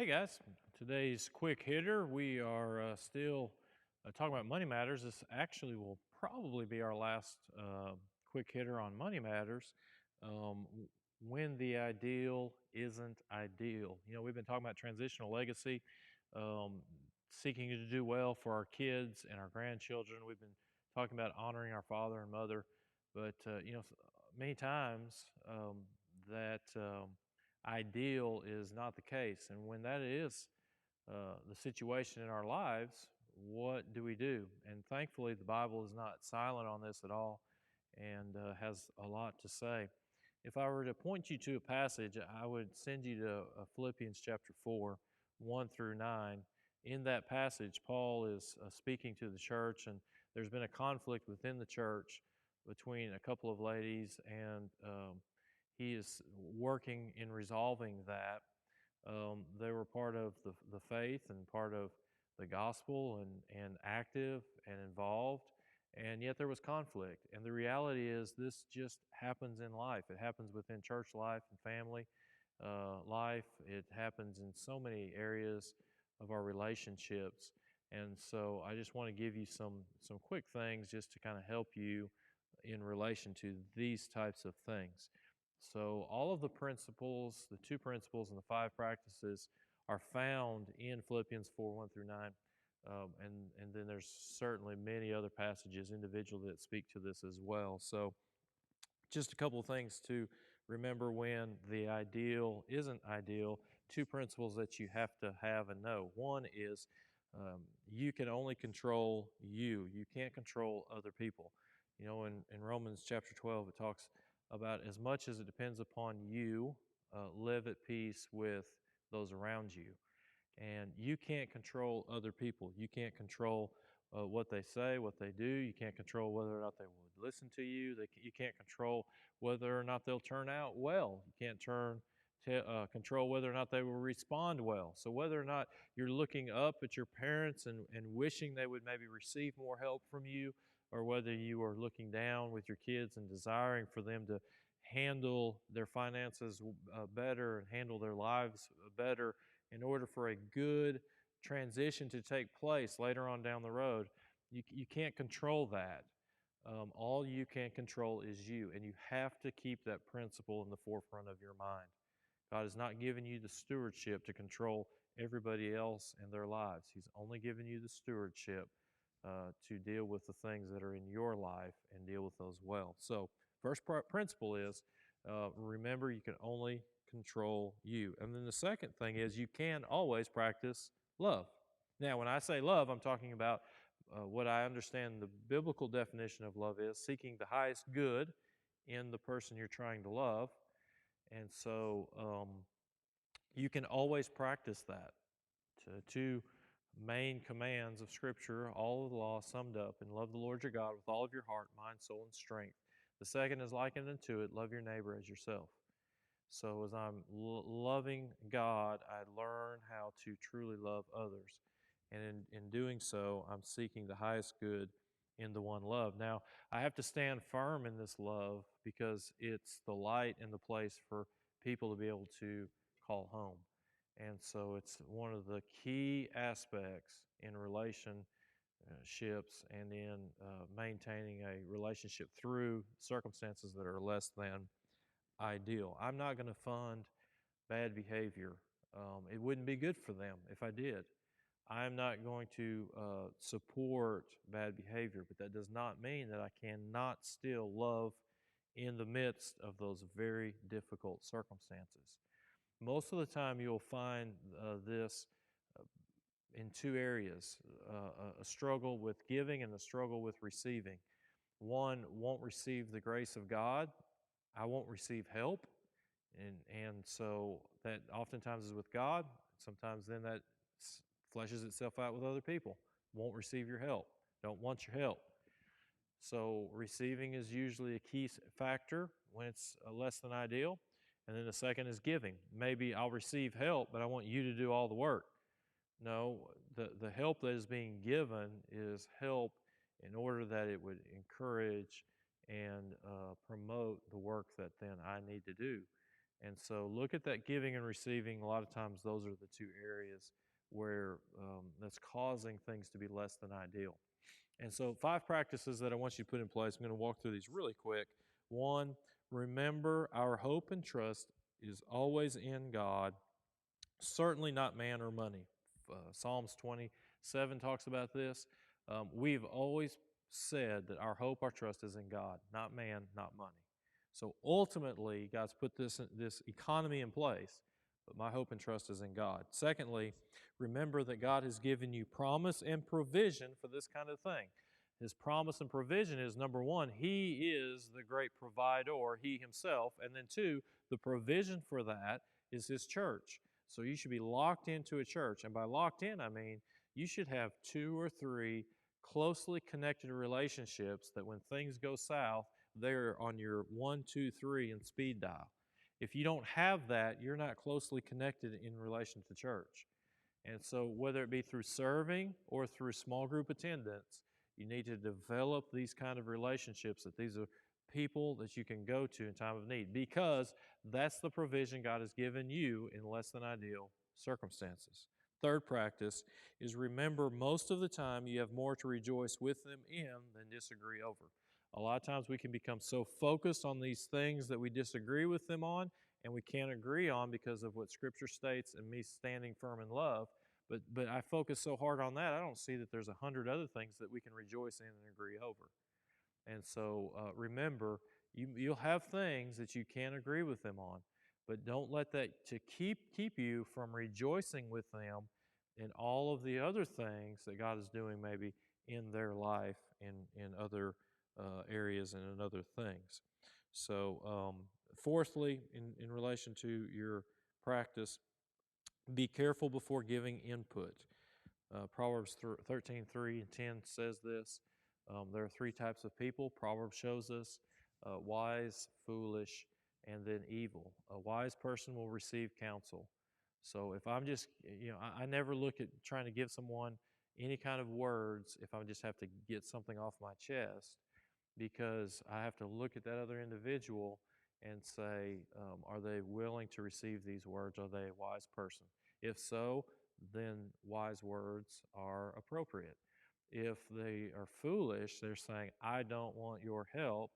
Hey guys, today's quick hitter. We are still talking about money matters. This actually will probably be our last quick hitter on money matters. When the ideal isn't ideal. You know, we've been talking about transitional legacy, um, seeking to do well for our kids and our grandchildren. We've been talking about honoring our father and mother, but many times that. Ideal is not the case. And when that is the situation in our lives, what do we do? And thankfully, the Bible is not silent on this at all and has a lot to say. If I were to point you to a passage, I would send you to Philippians chapter 4, 1 through 9. In that passage, Paul is speaking to the church, and there's been a conflict within the church between a couple of ladies, and he is working in resolving that. They were part of the faith and part of the gospel and active and involved, and yet there was conflict. And the reality is, this just happens in life. It happens within church life and family life. It happens in so many areas of our relationships. And so I just want to give you some quick things just to kind of help you in relation to these types of things. So all of the principles, the two principles and the five practices are found in Philippians 4, 1 through 9. And then there's certainly many other passages individually that speak to this as well. So just a couple of things to remember when the ideal isn't ideal. Two principles that you have to have and know. One is you can only control you. You can't control other people. You know, in Romans chapter 12, it talks about as much as it depends upon you, live at peace with those around you. And you can't control other people. You can't control what they say, what they do. You can't control whether or not they would listen to you. You can't control whether or not they'll turn out well. You can't control whether or not they will respond well. So whether or not you're looking up at your parents and wishing they would maybe receive more help from you, or whether you are looking down with your kids and desiring for them to handle their finances better and handle their lives better in order for a good transition to take place later on down the road, you can't control that. All you can control is you, and you have to keep that principle in the forefront of your mind. God has not given you the stewardship to control everybody else in their lives. He's only given you the stewardship to deal with the things that are in your life and deal with those well. So, first principle is remember you can only control you. And then the second thing is you can always practice love. Now, when I say love, I'm talking about what I understand the biblical definition of love is seeking the highest good in the person you're trying to love. And so you can always practice that. Two main commands of Scripture, all of the law summed up, and love the Lord your God with all of your heart, mind, soul, and strength. The second is likened unto it, love your neighbor as yourself. So as I'm loving God, I learn how to truly love others. And in doing so, I'm seeking the highest good in the one love. Now, I have to stand firm in this love because it's the light and the place for people to be able to call home. And so it's one of the key aspects in relationships and in maintaining a relationship through circumstances that are less than ideal. I'm not going to fund bad behavior. It wouldn't be good for them if I did. I'm not going to support bad behavior, but that does not mean that I cannot still love in the midst of those very difficult circumstances. Most of the time, you'll find this in two areas a struggle with giving and a struggle with receiving. One won't receive the grace of God, I won't receive help. And so that oftentimes is with God. Sometimes then that fleshes itself out with other people. Won't receive your help, don't want your help. So receiving is usually a key factor when it's less than ideal. And then the second is giving. Maybe I'll receive help, but I want you to do all the work. No, the help that is being given is help in order that it would encourage and promote the work that then I need to do. And so look at that giving and receiving. A lot of times, those are the two areas where that's causing things to be less than ideal. And so, 5 practices that I want you to put in place. I'm going to walk through these really quick. One, remember our hope and trust is always in God, certainly not man or money. Psalms 27 talks about this. We've always said that our hope, our trust is in God, not man, not money. So ultimately, God's put this economy in place, but my hope and trust is in God. Secondly, remember that God has given you promise and provision for this kind of thing. His promise and provision is, number one, He is the great provider, He Himself. And then two, the provision for that is His church. So you should be locked into a church. And by locked in, I mean you should have 2 or 3 closely connected relationships that when things go south, they're on your 1, 2, 3 and speed dial. If you don't have that, you're not closely connected in relation to church. And so, whether it be through serving or through small group attendance, you need to develop these kind of relationships, that these are people that you can go to in time of need, because that's the provision God has given you in less than ideal circumstances. Third practice is, remember, most of the time you have more to rejoice with them in than disagree over. A lot of times we can become so focused on these things that we disagree with them on and we can't agree on because of what Scripture states and me standing firm in love. But I focus so hard on that, I don't see that there's 100 other things that we can rejoice in and agree over. And so remember, you'll have things that you can't agree with them on, but don't let that to keep you from rejoicing with them in all of the other things that God is doing maybe in their life, in other areas and in other things. So fourthly, in relation to your practice, be careful before giving input. Proverbs 13:3 and 10 says this. There are 3 types of people. Proverbs shows us wise, foolish, and then evil. A wise person will receive counsel. So if I'm just, I never look at trying to give someone any kind of words if I just have to get something off my chest, because I have to look at that other individual and say, are they willing to receive these words? Are they a wise person? If so, then wise words are appropriate. If they are foolish, they're saying, I don't want your help.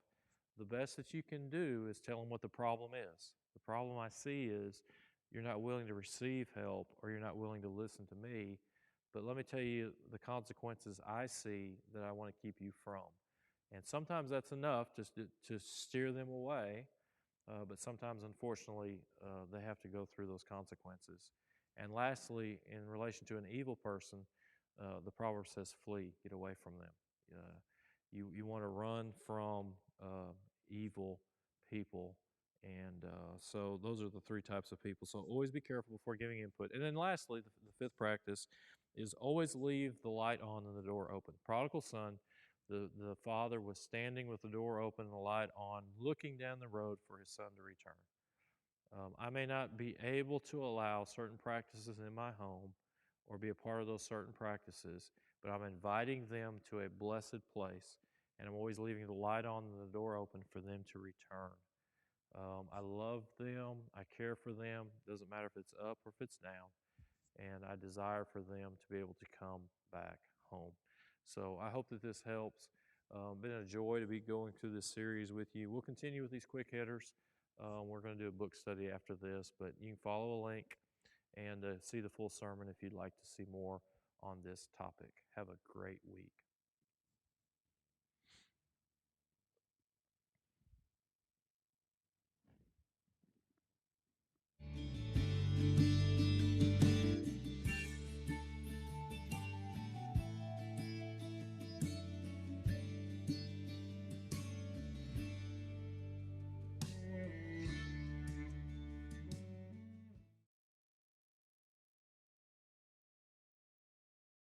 The best that you can do is tell them what the problem is. The problem I see is you're not willing to receive help, or you're not willing to listen to me. But let me tell you the consequences I see that I want to keep you from. And sometimes that's enough to steer them away, but sometimes, unfortunately, they have to go through those consequences. And lastly, in relation to an evil person, the proverb says, flee, get away from them. You want to run from evil people. And so those are the 3 types of people. So always be careful before giving input. And then lastly, the 5th practice is always leave the light on and the door open. Prodigal son, the father was standing with the door open and the light on, looking down the road for his son to return. I may not be able to allow certain practices in my home or be a part of those certain practices, but I'm inviting them to a blessed place, and I'm always leaving the light on and the door open for them to return. I love them. I care for them. Doesn't matter if it's up or if it's down. And I desire for them to be able to come back home. So I hope that this helps. Been a joy to be going through this series with you. We'll continue with these quick hitters. We're going to do a book study after this, but you can follow a link and see the full sermon if you'd like to see more on this topic. Have a great week.